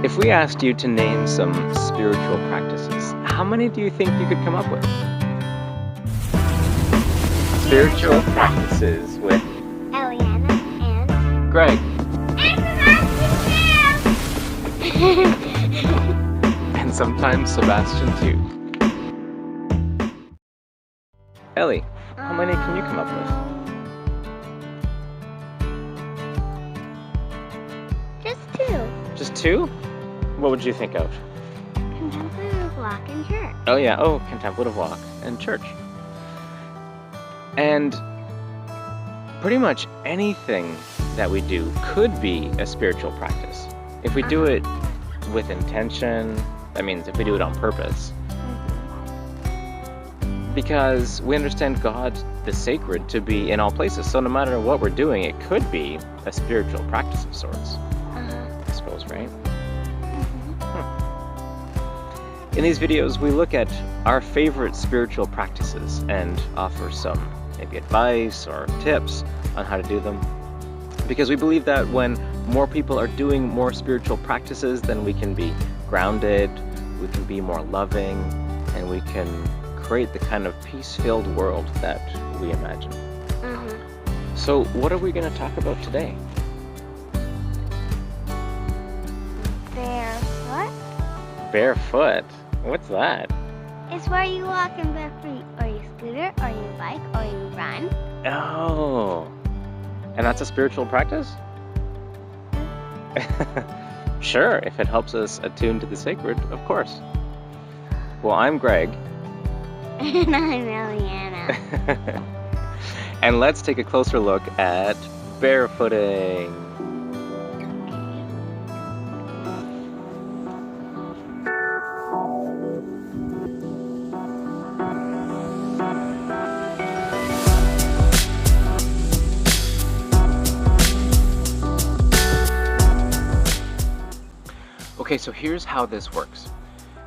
If we asked you to name some spiritual practices, how many do you think you could come up with? Spiritual practices with Eliana and Greg and and sometimes Sebastian too. Ellie, how many can you come up with? Just two. Just two? What would you think of? Contemplative walk in church. Oh yeah, contemplative walk and church. And pretty much anything that we do could be a spiritual practice. If we do it with intention, that means if we do it on purpose. Because we understand God, the sacred, to be in all places. So no matter what we're doing, it could be a spiritual practice of sorts. I suppose, right? In these videos, we look at our favorite spiritual practices and offer some maybe advice or tips on how to do them. Because we believe that when more people are doing more spiritual practices, then we can be grounded, we can be more loving, and we can create the kind of peace-filled world that we imagine. So what are we going to talk about today? Barefoot. Barefoot? What's that? It's where you walk in bare feet, or you scooter, or you bike, or you run. Oh, and that's a spiritual practice? Sure, if it helps us attune to the sacred, of course. Well, I'm Greg. And I'm Eliana. And let's take a closer look at barefooting. Okay, so here's how this works.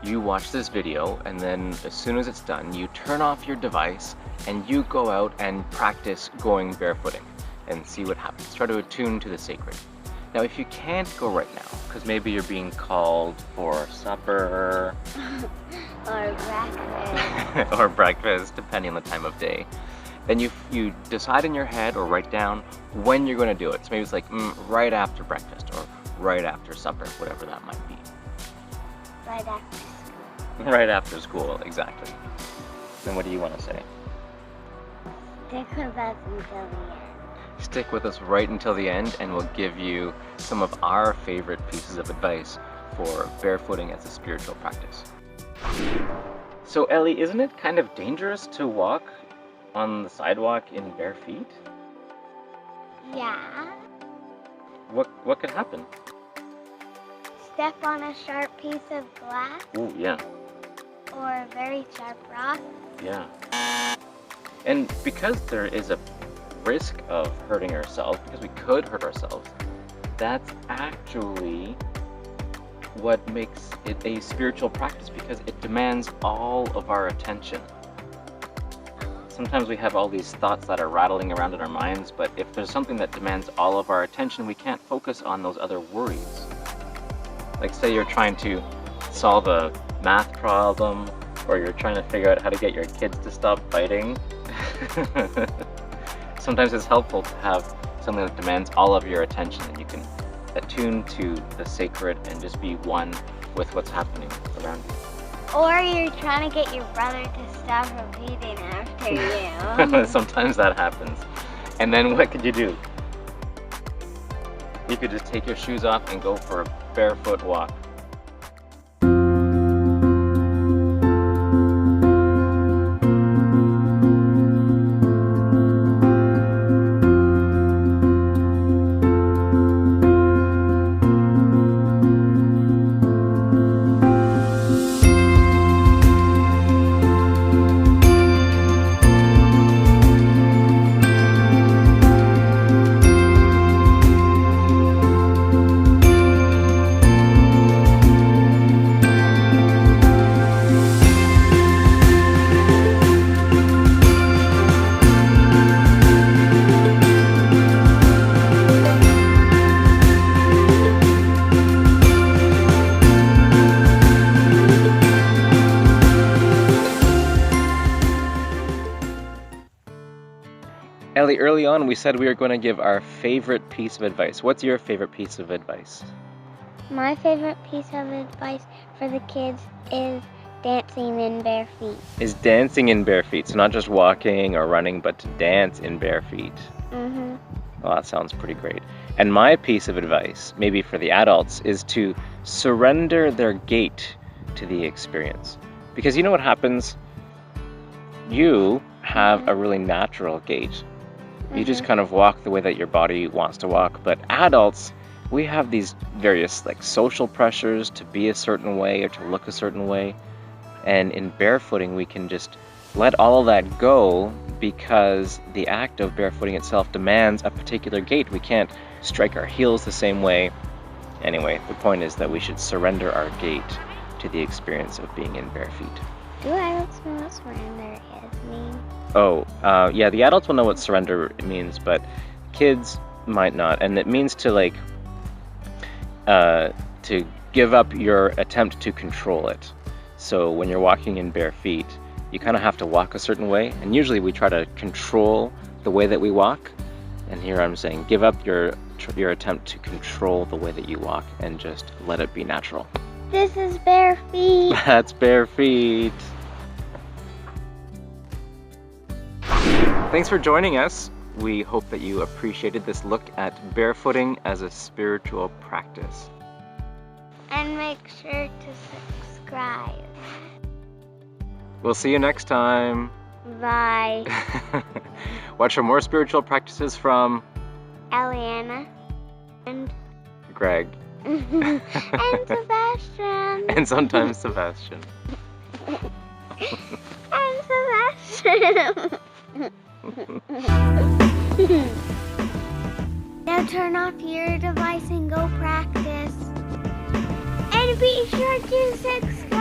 You watch this video, and then as soon as it's done, you turn off your device and you go out and practice going barefooting and see what happens. Try to attune to the sacred. Now, if you can't go right now, because maybe you're being called for supper Or breakfast. or breakfast, depending on the time of day, then you decide in your head or write down when you're going to do it. So maybe it's like right after breakfast or right after supper, whatever that might be. Right after school. Right after school, exactly. Then what do you want to say? Stick with us until the end. Stick with us right until the end, and we'll give you some of our favorite pieces of advice for barefooting as a spiritual practice. So Ellie, isn't it kind of dangerous to walk on the sidewalk in bare feet? Yeah. What could happen? Step on a sharp piece of glass Ooh, yeah. or a very sharp rock. Yeah. And because there is a risk of hurting ourselves, because we could hurt ourselves, that's actually what makes it a spiritual practice, because it demands all of our attention. Sometimes we have all these thoughts that are rattling around in our minds, but if there's something that demands all of our attention, we can't focus on those other worries. Like say you're trying to solve a math problem, or you're trying to figure out how to get your kids to stop fighting. Sometimes it's helpful to have something that demands all of your attention, and you can attune to the sacred and just be one with what's happening around you. Or you're trying to get your brother to stop repeating after you. Sometimes that happens. And then what could you do? You could just take your shoes off and go for a barefoot walk. Ellie, early on we said we were going to give our favorite piece of advice. What's your favorite piece of advice? My favorite piece of advice for the kids is dancing in bare feet. Is dancing in bare feet. So not just walking or running, but to dance in bare feet. Mm-hmm. Well, that sounds pretty great. And my piece of advice, maybe for the adults, is to surrender their gait to the experience. Because you know what happens? You have a really natural gait. You just kind of walk the way that your body wants to walk. But adults, we have these various like social pressures to be a certain way or to look a certain way. And in barefooting, we can just let all of that go because the act of barefooting itself demands a particular gait. We can't strike our heels the same way. Anyway, the point is that we should surrender our gait to the experience of being in bare feet. Do adults know what surrender means? Oh, yeah, the adults will know what surrender means, but kids might not. And it means to like, to give up your attempt to control it. So when you're walking in bare feet, you kind of have to walk a certain way. And usually we try to control the way that we walk. And here I'm saying, give up your attempt to control the way that you walk and just let it be natural. This is bare feet. That's bare feet. Thanks for joining us. We hope that you appreciated this look at barefooting as a spiritual practice. And make sure to subscribe. We'll see you next time. Bye. Watch for more spiritual practices from Eliana and Greg. and Sebastian. And sometimes Sebastian. And Sebastian. Now turn off your device and go practice. And be sure to subscribe.